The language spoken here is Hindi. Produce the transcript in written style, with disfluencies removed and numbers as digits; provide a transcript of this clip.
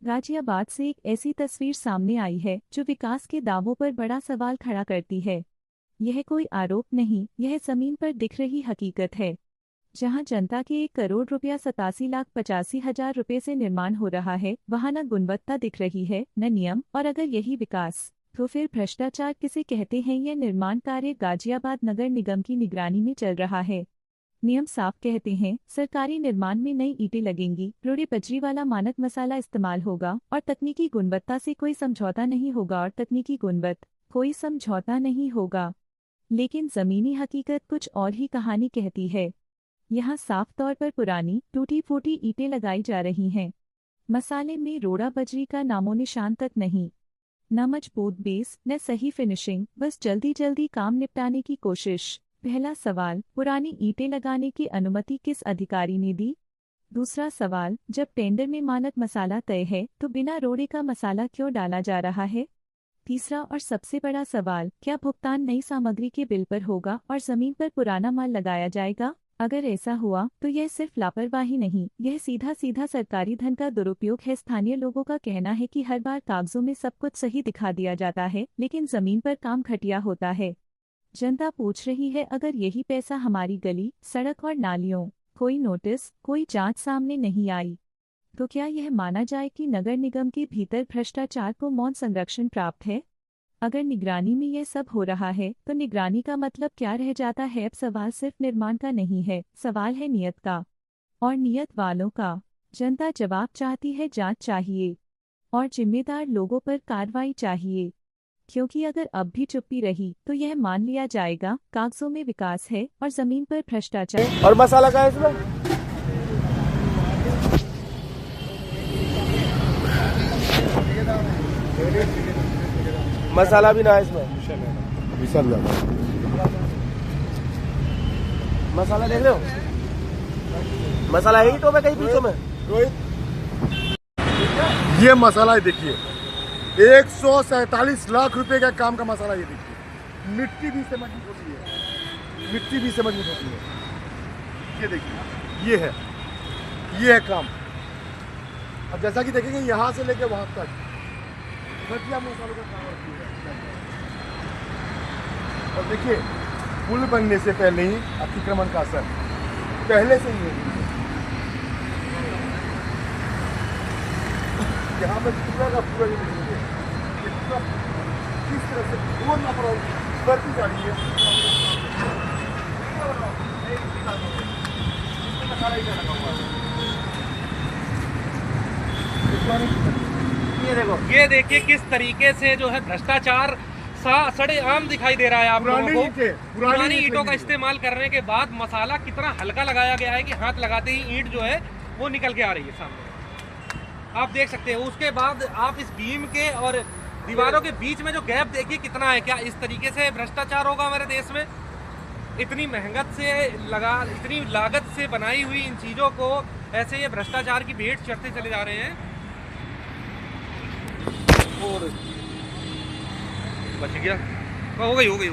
गाजियाबाद से एक ऐसी तस्वीर सामने आई है जो विकास के दावों पर बड़ा सवाल खड़ा करती है। यह कोई आरोप नहीं, यह जमीन पर दिख रही हकीकत है। जहां जनता के 1 करोड़ 87,85,हजार रुपए से निर्माण हो रहा है, वहां न गुणवत्ता दिख रही है न नियम, और अगर यही विकास तो फिर भ्रष्टाचार किसे कहते हैं। यह निर्माण कार्य गाजियाबाद नगर निगम की निगरानी में चल रहा है। नियम साफ कहते हैं, सरकारी निर्माण में नई ईंटें लगेंगी, रोड़े बजरी वाला मानक मसाला इस्तेमाल होगा और तकनीकी गुणवत्ता से कोई समझौता नहीं होगा। लेकिन जमीनी हकीकत कुछ और ही कहानी कहती है। यहाँ साफ तौर पर पुरानी टूटी फूटी ईंटें लगाई जा रही हैं। मसाले में रोड़ा बजरी का नामो निशान तक नहीं। न मजबूत बेस न सही फिनिशिंग, बस जल्दी जल्दी काम निपटाने की कोशिश। पहला सवाल, पुरानी ईंटें लगाने की अनुमति किस अधिकारी ने दी? दूसरा सवाल, जब टेंडर में मानक मसाला तय है तो बिना रोड़े का मसाला क्यों डाला जा रहा है? तीसरा और सबसे बड़ा सवाल, क्या भुगतान नई सामग्री के बिल पर होगा और जमीन पर पुराना माल लगाया जाएगा? अगर ऐसा हुआ तो यह सिर्फ लापरवाही नहीं, यह सीधा सीधा सरकारी धन का दुरुपयोग है। स्थानीय लोगों का कहना है कि हर बार कागजों में सब कुछ सही दिखा दिया जाता है, लेकिन जमीन पर काम घटिया होता है। जनता पूछ रही है, अगर यही पैसा हमारी गली, सड़क और नालियों, कोई नोटिस, कोई जांच सामने नहीं आई, तो क्या यह माना जाए कि नगर निगम के भीतर भ्रष्टाचार को मौन संरक्षण प्राप्त है? अगर निगरानी में यह सब हो रहा है तो निगरानी का मतलब क्या रह जाता है? अब सवाल सिर्फ निर्माण का नहीं है, सवाल है नियत का, और नियत वालों का। जनता जवाब चाहती है, जांच चाहिए और जिम्मेदार लोगों पर कार्रवाई चाहिए। क्योंकि अगर अब भी चुप्पी रही तो यह मान लिया जाएगा कागजों में विकास है और जमीन पर भ्रष्टाचार। और मसाला का है इसमें? मसाला भी ना है इसमें, विशाल मसाला देख रहे हो? मसाला है ईंटों में कहीं बीचों में। ये मसाला देखिए, 147 लाख रुपए का काम का मसाला। ये देखिए, मिट्टी भी से मजबूत होती है, मिट्टी भी से मजबूत होती है। ये देखिए, ये है काम। अब जैसा कि देखेंगे यहाँ से लेके वहां तक घटिया मसालों का काम होती है। और देखिए, पुल बनने से पहले ही अतिक्रमण का असर पहले से ही है। यहाँ पे पूरा का पूरा किस तरह से बहुत लापरवाही बढ़ती जा रही है। ये देखिए किस तरीके से जो है भ्रष्टाचार सड़े आम दिखाई दे रहा है आप लोगों को। पुरानी ईंटों का इस्तेमाल करने के बाद मसाला कितना हल्का लगाया गया है कि हाथ लगाते ही ईंट जो है वो निकल के आ रही है सामने, आप देख सकते हैं। उसके बाद आप इस बीम के और दीवारों के बीच में जो गैप देखिए कितना है। क्या इस तरीके से भ्रष्टाचार होगा हमारे देश में? इतनी मेहनत से इतनी लागत से बनाई हुई इन चीजों को ऐसे ये भ्रष्टाचार की भेंट चढ़ते चले जा रहे हैं। और बच गया, हो गई